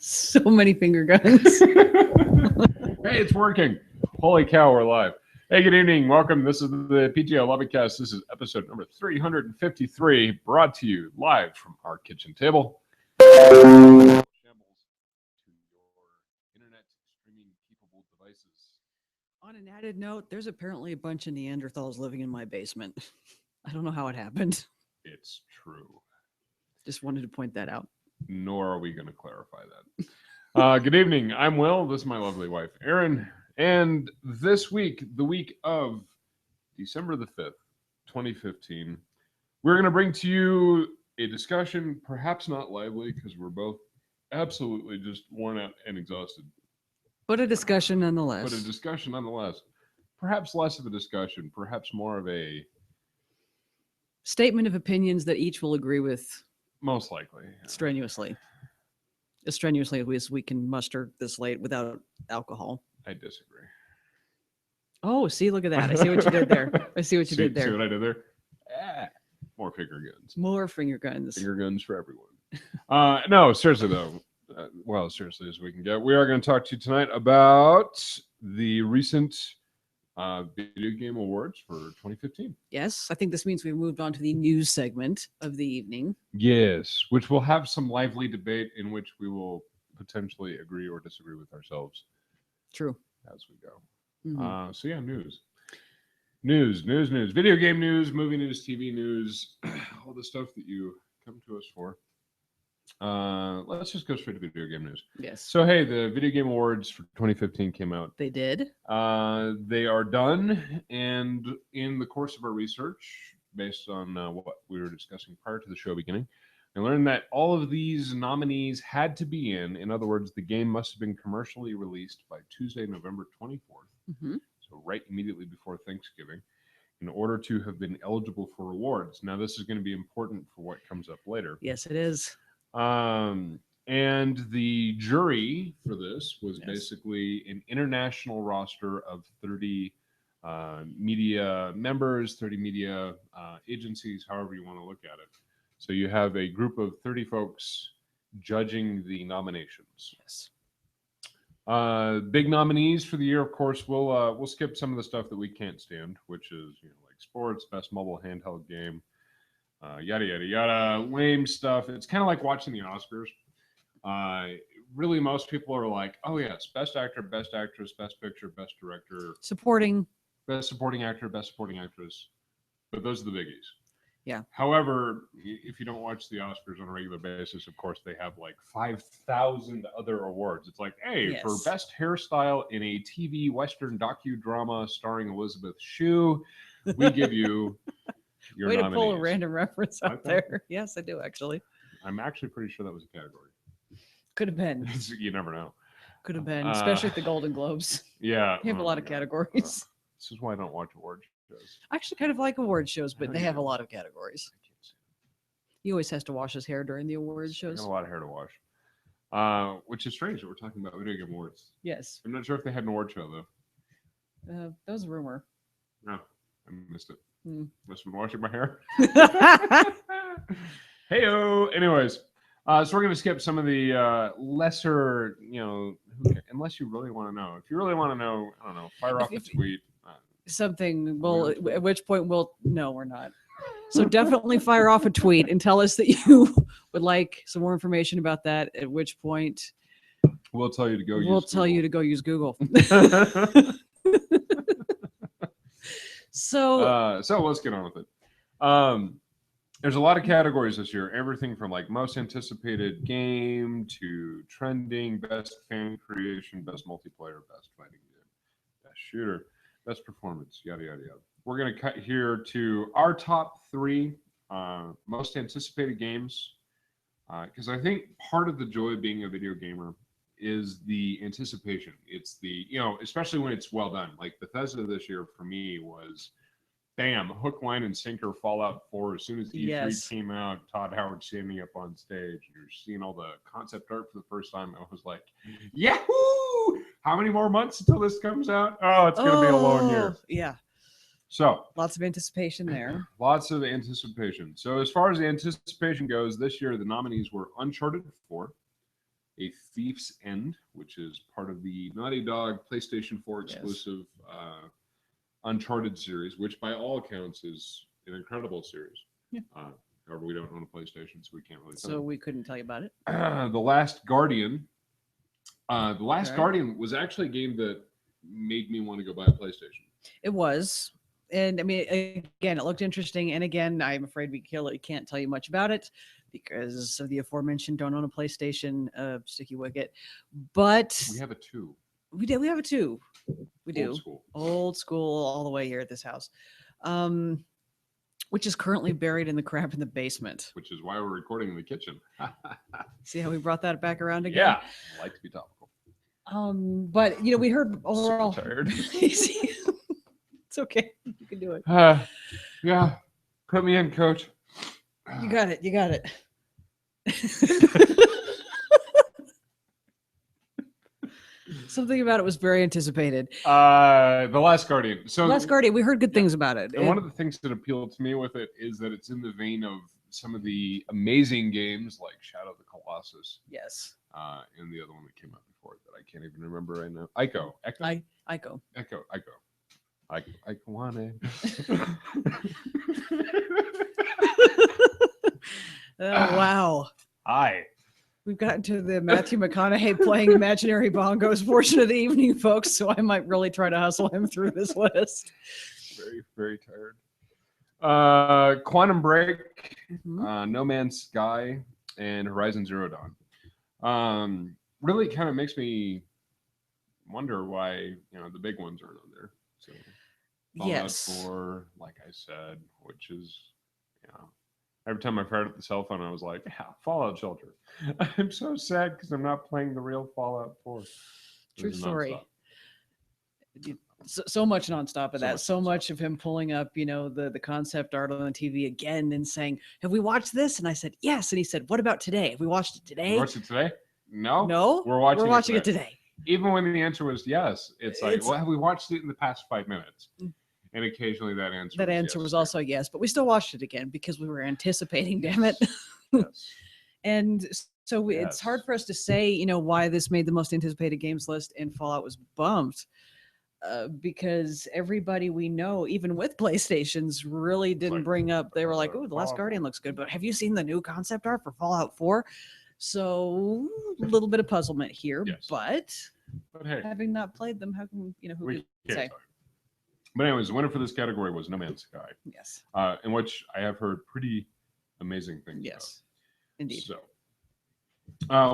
So many finger guns. Hey, it's working. Holy cow, we're live. Hey, good evening. Welcome. This is the PTO Lobbycast. This is episode number 353, brought to you live from our kitchen table. Shambles to your internet streaming capable devices. On an added note, there's apparently a bunch of Neanderthals living in my basement. I don't know how it happened. It's true. Just wanted to point that out. Nor are we going to clarify that. Good evening. I'm Will. This is my lovely wife, Erin. And this week, the week of December the 5th, 2015, we're going to bring to you a discussion, perhaps not lively, because we're both absolutely just worn out and exhausted. But a discussion nonetheless. But a discussion nonetheless. Perhaps less of a discussion, perhaps more of a statement of opinions that each will agree with. Most likely. Strenuously. As strenuously as we can muster this late without alcohol. I disagree. Oh, see, look at that. I see what you did there. I see what you did there. See what I did there? More finger guns. More finger guns. Finger guns for everyone. No, seriously, though. Well, seriously as we can get. We are going to talk to you tonight about the recent video game awards for 2015. Yes, I think this means we've moved on to the news segment of the evening. Yes, which will have some lively debate in which we will potentially agree or disagree with ourselves. True. As we go. Mm-hmm. So yeah, news. Video game news, movie news, TV news, all the stuff that you come to us for. Let's just go straight to video game news. Yes. So hey, the video game awards for 2015 came out. They did. They are done, and in the course of our research, based on what we were discussing prior to the show beginning, I learned that all of these nominees had to be in other words, the game must have been commercially released by Tuesday, November 24th. Mm-hmm. So right immediately before Thanksgiving, in order to have been eligible for awards. Now, this is going to be important for what comes up later. Yes, it is. And the jury for this was basically an international roster of 30 media members, 30 media agencies, however you want to look at it. So you have a group of 30 folks judging the nominations. Yes. Big nominees for the year, of course, we'll skip some of the stuff that we can't stand, which is like sports, best mobile handheld game, yada yada yada, lame stuff. It's kind of like watching the Oscars. Really, most people are like, oh yes, best actor, best actress, best picture, best director, supporting, best supporting actor, best supporting actress. But those are the biggies. Yeah. However, if you don't watch the Oscars on a regular basis, of course, they have like 5,000 other awards. It's like, hey, for best hairstyle in a TV Western docudrama starring Elizabeth Shue, we give you your way nominees. To pull a random reference out there. Yes, I do, actually. I'm actually pretty sure that was a category. Could have been. You never know. Could have been, especially at the Golden Globes. Yeah. They have a lot of categories. This is why I don't watch award shows. I actually kind of like award shows, but they have a lot of categories. He always has to wash his hair during the award shows. A lot of hair to wash. Which is strange that we're talking about video game awards. Yes. I'm not sure if they had an award show, though. That was a rumor. No, I missed it. Must have been washing my hair. Hey-o! Anyways, so we're going to skip some of the lesser, unless you really want to know. If you really want to know, I don't know, fire off a tweet. Something, well, at which point no, we're not. So definitely fire off a tweet and tell us that you would like some more information about that, at which point we'll tell you to go use Google. So let's get on with it. There's a lot of categories this year. Everything from like most anticipated game to trending, best fan creation, best multiplayer, best fighting game, best shooter, best performance, yada yada yada. We're gonna cut here to our top 3 most anticipated games, because I think part of the joy of being a video gamer is the anticipation. It's the especially when it's well done. Like Bethesda this year for me was, bam, hook, line, and sinker. Fallout 4. As soon as the E3 came out, Todd Howard standing up on stage, you're seeing all the concept art for the first time. I was like, yahoo! How many more months until this comes out? Oh, it's going to be a long year. Yeah. So lots of anticipation there. Lots of anticipation. So as far as the anticipation goes, this year the nominees were Uncharted 4, A Thief's End, which is part of the Naughty Dog PlayStation 4 Yes. exclusive Uncharted series, which by all accounts is an incredible series. Yeah. However, we don't own a PlayStation, so we can't really tell So you. we couldn't tell you about it. The Last Guardian. The Last Okay. Guardian was actually a game that made me want to go buy a PlayStation. It was. And I mean, again, it looked interesting. And again, I'm afraid we can't tell you much about it because of the aforementioned don't own a PlayStation, sticky wicket. But We have a 2. we have a 2. We do. Old school. Old school all the way here at this house. Which is currently buried in the crap in the basement. Which is why we're recording in the kitchen. See how we brought that back around again? Yeah. I like to be topical. But we heard overall. Super tired. It's okay. You can do it. Yeah. Put me in, coach. You got it. You got it. Something about it was very anticipated. The Last Guardian. So Last Guardian, we heard good things about it. And one of the things that appealed to me with it is that it's in the vein of some of the amazing games like Shadow of the Colossus. Yes. And the other one that came out before it that I can't even remember right now. Ico. I want it. Oh, wow. Hi. We've gotten to the Matthew McConaughey playing imaginary bongos portion of the evening, folks, so I might really try to hustle him through this list. Very, very tired. Quantum Break, Mhm. No Man's Sky, and Horizon Zero Dawn. Really kind of makes me wonder why the big ones aren't on there. So Fallout Yes. 4, like I said, which is every time I fired up the cell phone, I was like, yeah, Fallout Shelter. I'm so sad because I'm not playing the real Fallout 4. True This is story. nonstop. So much nonstop of that. So much of him pulling up, the concept art on the TV again and saying, "Have we watched this?" And I said, "Yes." And he said, "What about today? Have we watched it today?" You watched it today? No. No, We're watching it today. Even when the answer was yes, it's like, It's- well, have we watched it in the past 5 minutes? Mm. And occasionally that answer Was yes. also yes, but we still watched it again because we were anticipating. Damn it! Yes. And so it's Yes. hard for us to say, why this made the most anticipated games list and Fallout was bumped. Because everybody we know, even with PlayStations, really didn't like, bring up. They were like, "Oh, The Last Fallout Guardian looks good," but have you seen the new concept art for Fallout 4? So a little bit of puzzlement here, Yes. but hey, having not played them, how can who we could can't say? tell you. But anyways, the winner for this category was No Man's Sky, Yes, in which I have heard pretty amazing things. yes, about. indeed. So,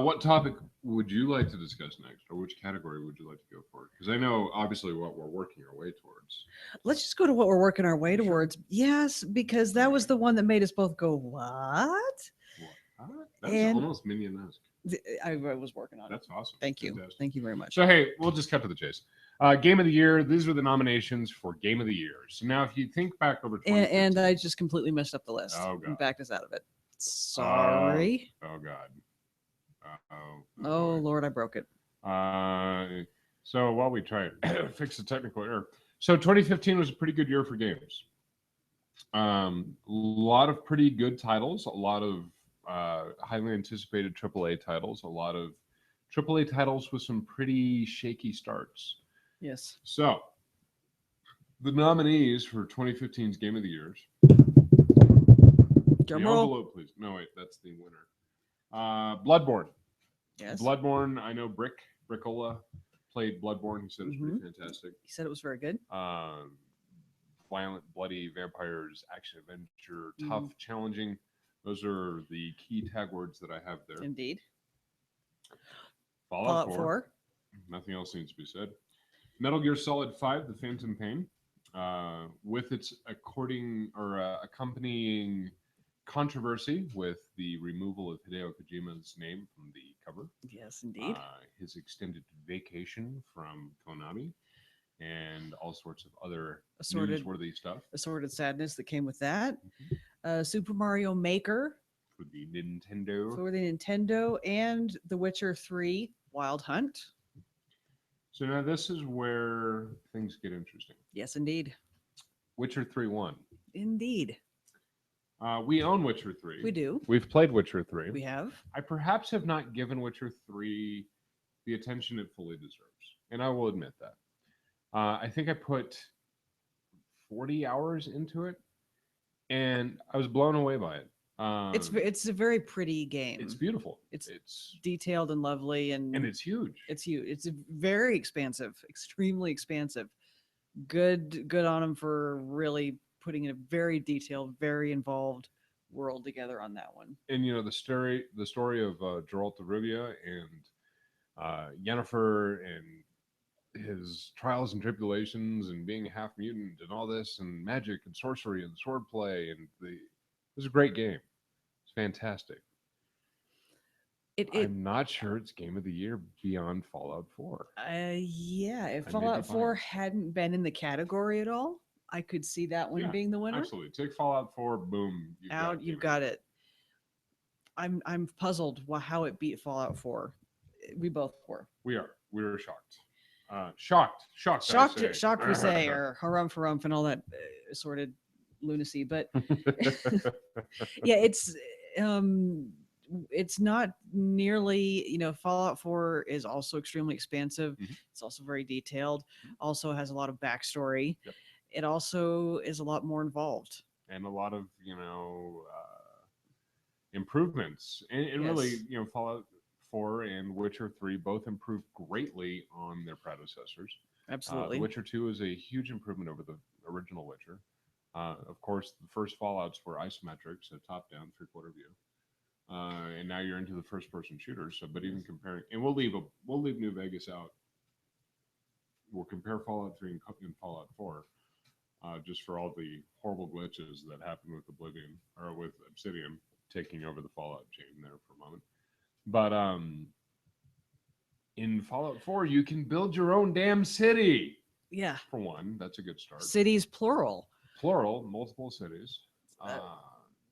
what topic would you like to discuss next, or which category would you like to go for? Because I know obviously what we're working our way towards. Let's just go to what we're working our way Sure. towards. Yes, because that was the one that made us both go, "What?" That's And- almost Minion-esque. I was working on it. That's awesome. Thank you. Fantastic. Thank you very much. So hey, we'll just cut to the chase. Game of the year. These are the nominations for Game of the Year. So now, if you think back over 2015, And I just completely messed up the list Oh, God. and backed us out of it. Sorry. oh god, oh Oh, boy. Lord, I broke it. So while we try to fix the technical error, so 2015 was a pretty good year for games. A lot of pretty good titles, a lot of highly anticipated AAA titles, a lot of AAA titles with some pretty shaky starts. Yes. So, the nominees for 2015's Game of the Years. Drum The roll. envelope, please. No, wait, that's the winner. Bloodborne. Yes. Bloodborne. I know Brickola played Bloodborne. He said it was pretty fantastic. He said it was very good. Violent, bloody vampires, action adventure, tough, challenging. Those are the key tag words that I have there. Indeed. Fallout 4. Nothing else needs to be said. Metal Gear Solid 5: The Phantom Pain, with its accompanying controversy with the removal of Hideo Kojima's name from the cover. Yes, indeed. His extended vacation from Konami, and all sorts of other newsworthy stuff. Assorted sadness that came with that. Super Mario Maker For the Nintendo. for the Nintendo, and The Witcher 3 Wild Hunt. So now this is where things get interesting. Yes, indeed. Witcher 3 won. Indeed. We own Witcher 3. We do. We've played Witcher 3. We have. I perhaps have not given Witcher 3 the attention it fully deserves, and I will admit that. I think I put 40 hours into it, and I was blown away by it. It's a very pretty game. It's beautiful. It's detailed and lovely, and it's huge. It's huge. It's very expansive, extremely expansive. Good on them for really putting in a very detailed, very involved world together on that one. And the story of Geralt of Rivia and Yennefer and his trials and tribulations and being a half mutant and all this and magic and sorcery and swordplay and it was a great game. It's fantastic. I'm not sure it's game of the year beyond Fallout 4. Yeah, if Fallout 4 hadn't been in the category at all, I could see that one being the winner. Absolutely. Take Fallout 4, boom. You've got it. I'm puzzled how it beat Fallout 4. We both were. We were shocked. Shocked, we say, or harumph and all that assorted lunacy. But yeah, it's not nearly, Fallout 4 is also extremely expansive. Mm-hmm. It's also very detailed, also has a lot of backstory. Yep. It also is a lot more involved. And a lot of, improvements. And Yes. Really, Fallout 4 and Witcher 3 both improved greatly on their predecessors. Absolutely. The Witcher 2 is a huge improvement over the original Witcher. Of course, the first Fallouts were isometric, so top-down, three-quarter view. And now you're into the first-person shooters. So, but even comparing, and we'll leave New Vegas out. We'll compare Fallout 3 and Fallout 4, just for all the horrible glitches that happened with Oblivion or with Obsidian taking over the Fallout chain there for a moment. But in Fallout 4, you can build your own damn city. Yeah. For one, that's a good start. Cities plural. Plural, multiple cities.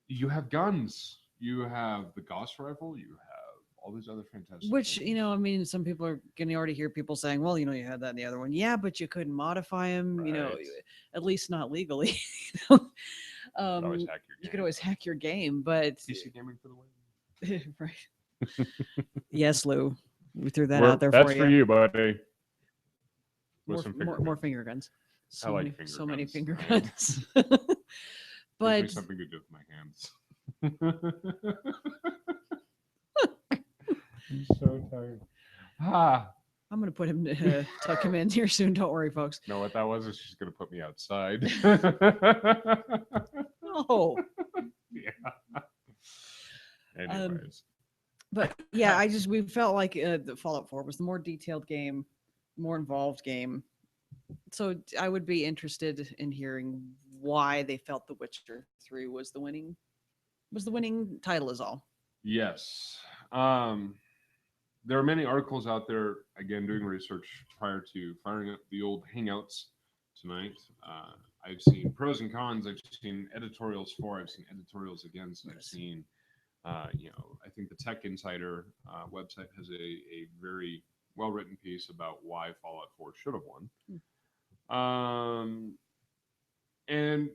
You have guns. You have the Gauss rifle. You have all these other fantastic Which, things. some people are going to already hear people saying, well, you had that in the other one. Yeah, but you couldn't modify them, Right. At least not legally. You could always hack your game, but PC gaming for the win. right. Yes, Lou. We threw that out there for you. That's for you, buddy. More finger guns. I like finger so many guns. finger Right. guns. Gives me But something to do with my hands. I'm so tired. I'm going to put him tuck him in here soon. Don't worry, folks. No, what that was is she's going to put me outside. Oh. Yeah. Anyways. But yeah, we felt like the Fallout 4 was the more detailed game, more involved game. So I would be interested in hearing why they felt The Witcher 3 was the winning title is all. Yes. There are many articles out there, again, doing research prior to firing up the old Hangouts tonight. I've seen pros and cons. I've seen editorials for, I've seen editorials against. I've seen, I think the Tech Insider website has a very well-written piece about why Fallout 4 should have won. And,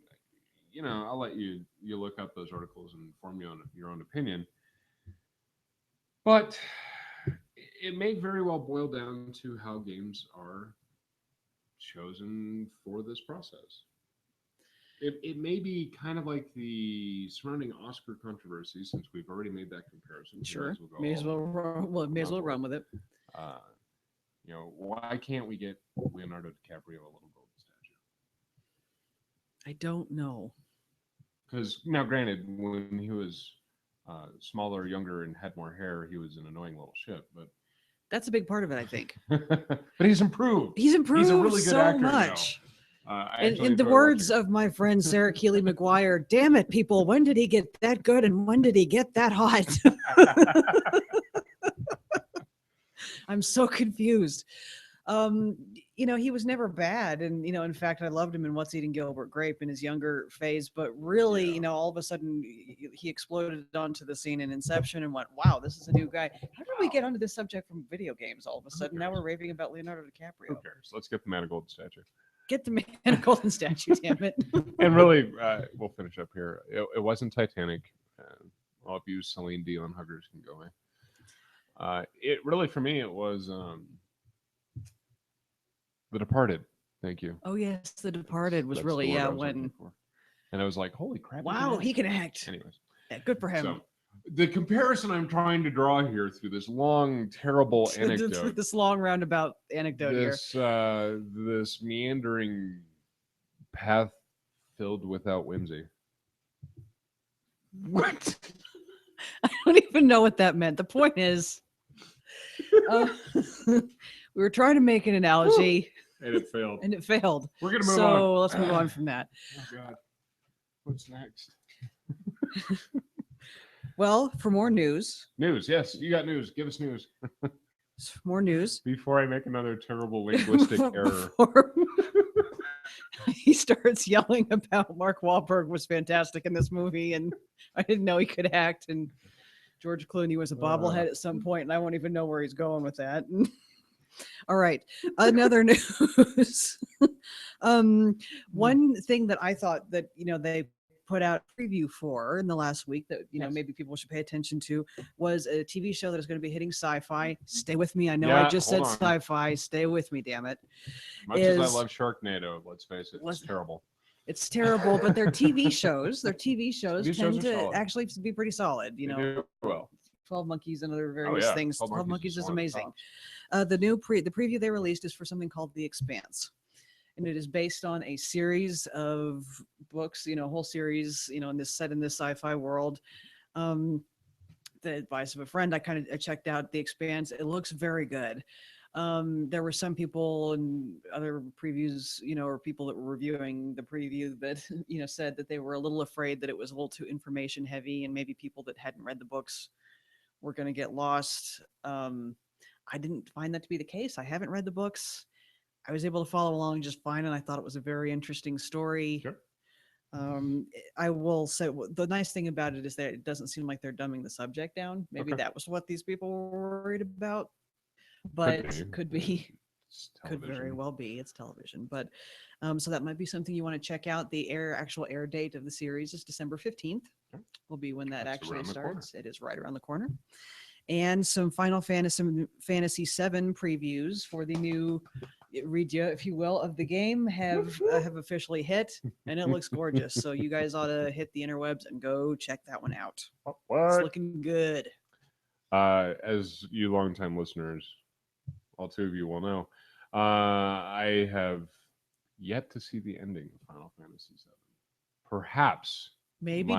I'll let you look up those articles and form your own opinion. But it may very well boil down to how games are chosen for this process. It may be kind of like the surrounding Oscar controversy, since we've already made that comparison. Sure. May as well run with it. Why can't we get Leonardo DiCaprio a little golden statue? I don't know. Because now, granted, when he was smaller, younger, and had more hair, he was an annoying little shit. But that's a big part of it, I think. But he's improved. He's improved. He's a really good so actor much. In the words of my friend Sarah Keeley McGuire, damn it, people, when did he get that good and when did he get that hot? I'm so confused. He was never bad. And, in fact, I loved him in What's Eating Gilbert Grape in his younger phase. But really, all of a sudden he exploded onto the scene in Inception and went, wow, this is a new guy. How did we get onto this subject from video games all of a sudden? Now we're raving about Leonardo DiCaprio. Who cares? Let's get the man a golden statue. Get the man a golden statue, damn it. And really, we'll finish up here. It wasn't Titanic. All of you Celine Dion huggers can go away. It really, for me, it was The Departed. Thank you. Oh yes, The Departed was That's really the word I was when. looking for. And I was like, holy crap! Wow, he can act. Anyways, Yeah, good for him. so the comparison I'm trying to draw here through this long, terrible anecdote, This long roundabout anecdote here. this meandering path filled without whimsy. What? I don't even know what that meant. The point is, we were trying to make an analogy, And it failed. and it failed. We're gonna move on. So let's move on from that. Oh God, what's next? Well, for more news, News. Yes, you got news. Give us news more news. before I make another terrible linguistic error. Before he starts yelling about Mark Wahlberg was fantastic in this movie, and I didn't know he could act, and George Clooney was a bobblehead at some point, and I won't even know where he's going with that. All right, another news. One thing that I thought that they put out a preview for in the last week that maybe people should pay attention to was a TV show that is going to be hitting Sci-Fi. Stay with me. I know I just said hold on. Sci-Fi. Stay with me, damn it. Much as I love Sharknado, let's face it, it's terrible. It's terrible, but their TV shows, TV shows tend are to solid. actually be pretty solid. They do well. 12 Monkeys and other various things. 12 Monkeys is one of the amazing. tops. The preview they released is for something called The Expanse. And it is based on a series of books, a whole series, in this sci-fi world. The advice of a friend, I checked out The Expanse. It looks very good. There were some people and other previews, or people that were reviewing the preview that, said that they were a little afraid that it was a little too information heavy and maybe people that hadn't read the books were going to get lost. I didn't find that to be the case. I haven't read the books. I was able to follow along just fine, and I thought it was a very interesting story. Sure. I will say the nice thing about it is that it doesn't seem like they're dumbing the subject down. Maybe that was what these people were worried about, but could very well be. It's television, but so that might be something you want to check out. The actual air date of the series is December 15th. Will be when that actually starts. It is right around the corner. And some Final Fantasy VII previews for the new redo, if you will, of the game have officially hit, and it looks gorgeous. So you guys ought to hit the interwebs and go check that one out. It's looking good. As you longtime listeners, all two of you will know, I have yet to see the ending of Final Fantasy VII. Perhaps, maybe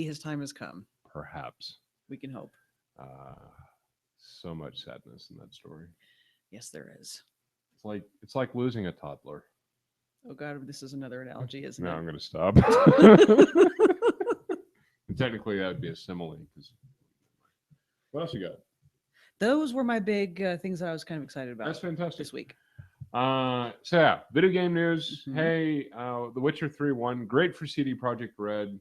his time has come. Perhaps we can hope. So much sadness in that story. Yes, there is. It's like losing a toddler. Oh God, this is another analogy, isn't it? No, I'm going to stop. Technically, that would be a simile. What else you got? Those were my big things that I was kind of excited about. That's fantastic this week. So yeah, video game news. Mm-hmm. Hey, The Witcher 3 won. Great for CD Projekt Red.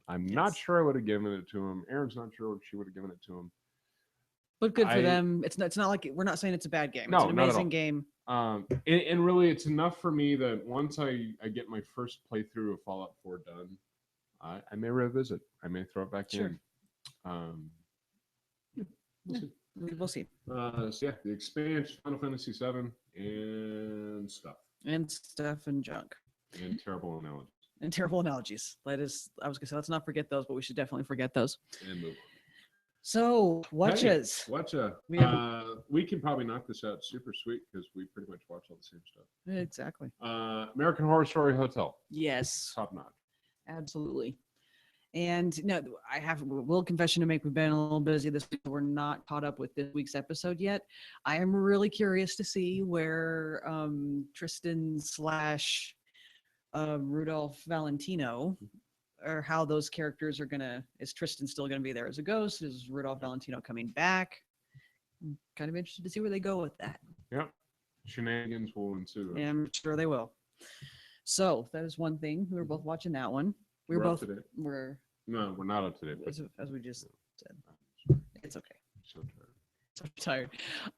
I'm not sure I would have given it to him. Erin's not sure she would have given it to him. But good for them. It's not like we're not saying it's a bad game. It's an amazing game. And really, it's enough for me that once I get my first playthrough of Fallout 4 done, I may revisit. I may throw it back in. We'll see. So yeah, the expansion, Final Fantasy VII, and stuff. And junk. And terrible analogies. I was gonna say, let's not forget those, but we should definitely forget those. And move on. So, watches. We can probably knock this out super sweet because we pretty much watch all the same stuff. Exactly. American Horror Story Hotel. Yes. Top notch. Absolutely. And no, I have a little confession to make. We've been a little busy this week. We're not caught up with this week's episode yet. I am really curious to see where Tristan / Rudolph Valentino, or how those characters are gonna. Is Tristan still gonna be there as a ghost? Is Rudolph Valentino coming back? I'm kind of interested to see where they go with that. Yep, shenanigans will ensue. Yeah, I'm sure they will. So that is one thing. We were both watching that one. We're both. No, we're not up to date. As we just said, it's okay. So tired. So tired.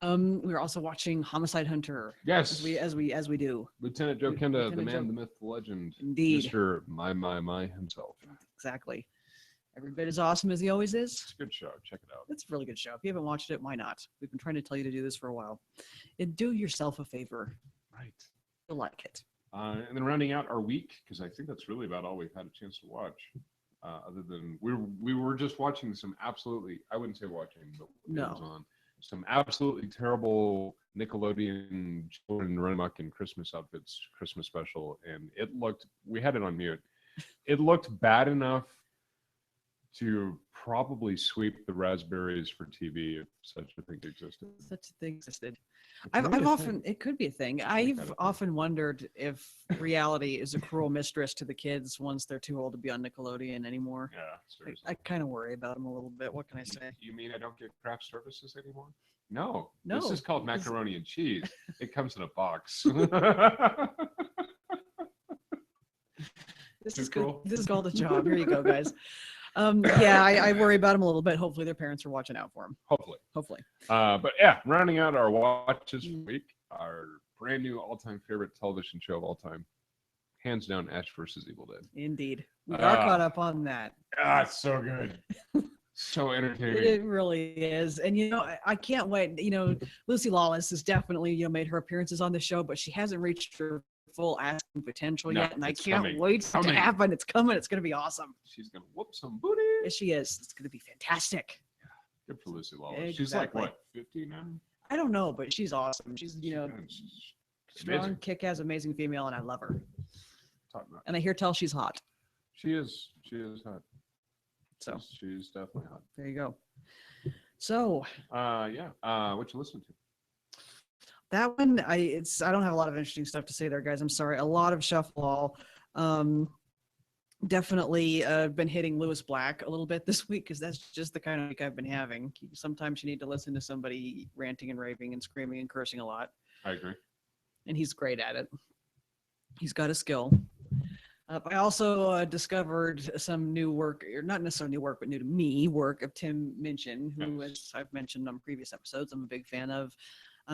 We were also watching Homicide Hunter. Yes. As we do. Lieutenant Joe Kenda, the Lieutenant man, Joe. the myth, the legend. Indeed. Mr. My himself. Exactly. Every bit as awesome as he always is. It's a good show. Check it out. It's a really good show. If you haven't watched it, why not? We've been trying to tell you to do this for a while. And do yourself a favor. Right. You'll like it. And then rounding out our week, because I think that's really about all we've had a chance to watch. Other than we were just watching some absolutely, I wouldn't say watching, but it was on some absolutely terrible Nickelodeon children run amok in Christmas outfits Christmas special, and we had it on mute. It looked bad enough to probably sweep the raspberries for TV if such a thing existed. Such a thing existed. I've often, it could be a thing. I've often wondered if reality is a cruel mistress to the kids once they're too old to be on Nickelodeon anymore. Yeah, seriously. I kind of worry about them a little bit. What can I say? You mean I don't get craft services anymore? No. No. This is called macaroni and cheese. It comes in a box. This is called a job. Here you go, guys. I worry about them a little bit. Hopefully their parents are watching out for them. Hopefully. But yeah, rounding out our watches for the week, our brand new all-time favorite television show of all time, hands down, Ash vs. Evil Dead. Indeed. We are caught up on that. It's so good. So entertaining. It really is. And, I can't wait. Lucy Lawless has definitely, made her appearances on the show, but she hasn't reached her full acting potential yet, and I can't wait to happen. It's coming. It's going to be awesome. She's going to whoop some booty. Yes, she is. It's going to be fantastic. Good for Lucy Lawless. Exactly. She's like, what, 50 now? I don't know, but she's awesome. She's, strong, kick-ass, amazing female, and I love her. And I hear tell she's hot. She is hot. So she's definitely hot. There you go. So what you listen to? That one, I don't have a lot of interesting stuff to say there, guys. I'm sorry. A lot of shuffle. Definitely been hitting Lewis Black a little bit this week because that's just the kind of week I've been having. Sometimes you need to listen to somebody ranting and raving and screaming and cursing a lot. I agree. And he's great at it. He's got a skill. I also discovered some new work, or not necessarily new work, but new to me work of Tim Minchin, who, as I've mentioned on previous episodes, I'm a big fan of.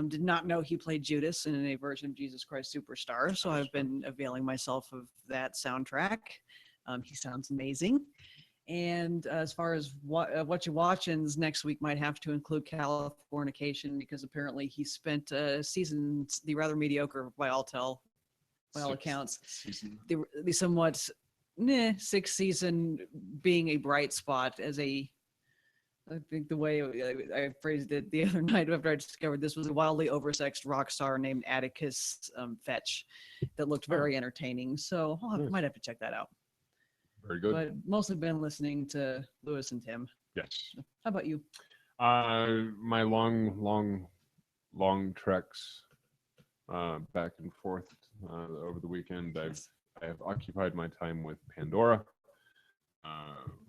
Did not know he played Judas in a version of Jesus Christ Superstar, so I've been availing myself of that soundtrack. He sounds amazing. And as far as what you watching's next week might have to include Californication, because apparently he spent seasons, the rather mediocre by all accounts, the somewhat sixth season being a bright spot as I think the way I phrased it the other night after I discovered this was a wildly oversexed rock star named Atticus Fetch that looked very entertaining. So I might have to check that out. Very good. But mostly been listening to Lewis and Tim. Yes. How about you? My long treks back and forth over the weekend. I have occupied my time with Pandora.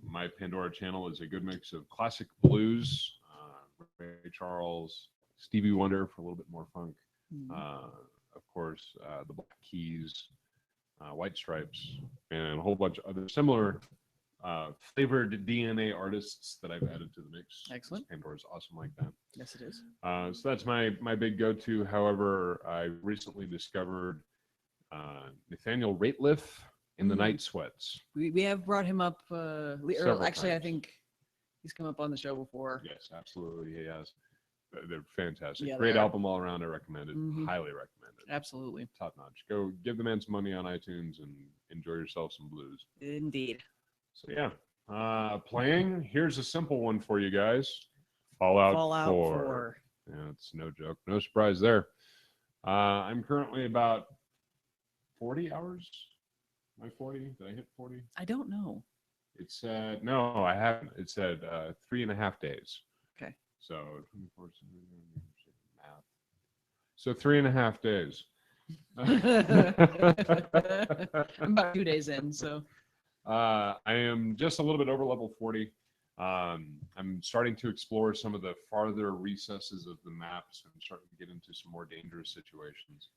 My Pandora channel is a good mix of classic blues, Ray Charles, Stevie Wonder for a little bit more funk, of course, the Black Keys, White Stripes, and a whole bunch of other similar flavored DNA artists that I've added to the mix. Excellent. Pandora's awesome like that. Yes, it is. So that's my big go-to. However, I recently discovered Nathaniel Rateliff in the Night Sweats. We have brought him up. Several actually, times. I think he's come up on the show before. Yes, absolutely, he has. They're fantastic. Yeah, Great album all around. I recommend it. Highly recommend it. Absolutely. Top notch. Go give the man some money on iTunes and enjoy yourself some blues. Indeed. So yeah, playing. Here's a simple one for you guys. Fallout 4. Yeah, it's no joke. No surprise there. I'm currently about 40 hours. Am I 40? Did I hit 40? I don't know. It said, no, I haven't. It said 3.5 days. Okay. So 24, math. So 3.5 days. I'm about 2 days in, so. I am just a little bit over level 40. I'm starting to explore some of the farther recesses of the maps and starting to get into some more dangerous situations.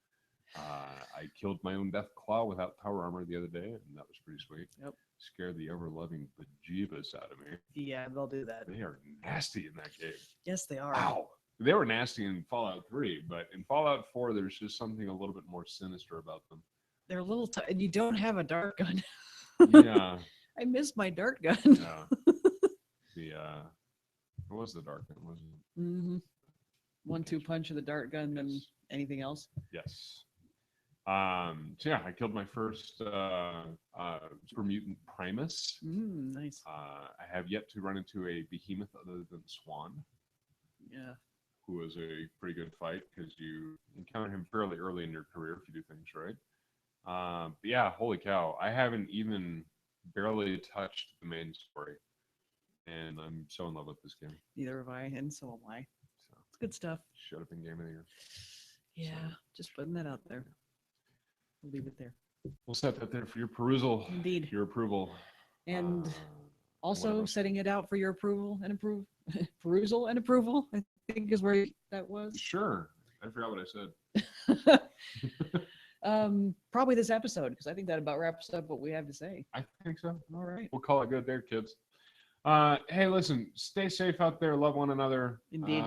I killed my own death claw without power armor the other day, and that was pretty sweet. Yep. Scared the ever-loving bejeebus out of me. Yeah, they'll do that. They are nasty in that game. Yes, they are. Wow. They were nasty in Fallout 3, but in Fallout 4, there's just something a little bit more sinister about them. They're a little, and you don't have a dart gun. Yeah. I miss my dart gun. Yeah. What was the dark gun? Was it? Mm-hmm. 1-2 punch of the dart gun, then Yes. anything else. Yes. So yeah, I killed my first super mutant Primus. Nice. I have yet to run into a behemoth other than Swan, Yeah. who was a pretty good fight because you encounter him fairly early in your career if you do things right. But yeah, holy cow, I haven't even barely touched the main story, and I'm so in love with this game. Neither have I, and so am I. So It's good stuff. shut up in game of the year. Yeah, So, just putting that out there. We'll leave it there. we'll set that there for your perusal. Indeed. Your approval. And also whatever. setting it out for your approval and perusal and approval, I think is where that was. Sure. I forgot what I said. Probably this episode, because I think that about wraps up what we have to say. I think so. All right. We'll call it good there, kids. Hey, listen, stay safe out there. Love one another. Indeed.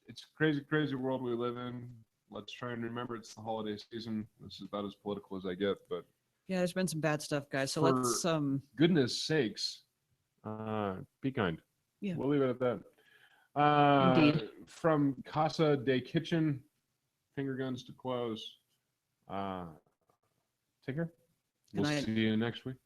It's a crazy, crazy world we live in. Let's try and remember it's the holiday season. This is about as political as I get, but Yeah, there's been some bad stuff, guys. So For- let's goodness sakes, be kind. Yeah. We'll leave it at that. Indeed. From Casa de Kitchen, finger guns to close. Take care. Good We'll night. see you next week.